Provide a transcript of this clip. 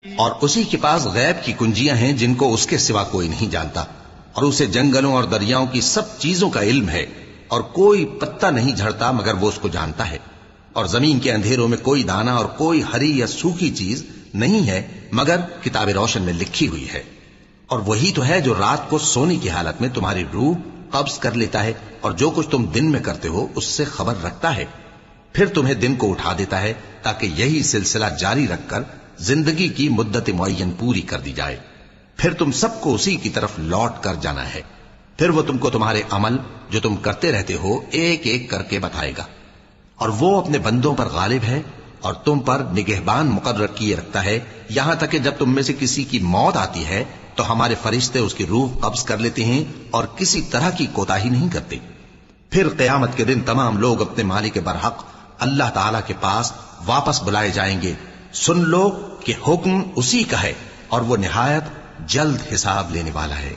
اور اسی کے پاس غیب کی کنجیاں ہیں جن کو اس کے سوا کوئی نہیں جانتا، اور اسے جنگلوں اور دریاؤں کی سب چیزوں کا علم ہے، اور کوئی پتا نہیں جھڑتا مگر وہ اس کو جانتا ہے، اور زمین کے اندھیروں میں کوئی دانہ اور کوئی ہری یا سوکھی چیز نہیں ہے مگر کتاب روشن میں لکھی ہوئی ہے۔ اور وہی تو ہے جو رات کو سونے کی حالت میں تمہاری روح قبض کر لیتا ہے، اور جو کچھ تم دن میں کرتے ہو اس سے خبر رکھتا ہے، پھر تمہیں دن کو اٹھا دیتا ہے تاکہ یہی سلسلہ جاری رکھ کر زندگی کی مدت معین پوری کر دی جائے، پھر تم سب کو اسی کی طرف لوٹ کر جانا ہے، پھر وہ تم کو تمہارے عمل جو تم کرتے رہتے ہو ایک ایک کر کے بتائے گا، اور وہ اپنے بندوں پر غالب ہے اور تم پر نگہبان مقرر کیے رکھتا ہے، یہاں تک کہ جب تم میں سے کسی کی موت آتی ہے تو ہمارے فرشتے اس کی روح قبض کر لیتے ہیں اور کسی طرح کی کوتاہی نہیں کرتے۔ پھر قیامت کے دن تمام لوگ اپنے مالک برحق اللہ تعالی کے پاس واپس بلائے جائیں گے۔ سن لو کہ حکم اسی کا ہے اور وہ نہایت جلد حساب لینے والا ہے۔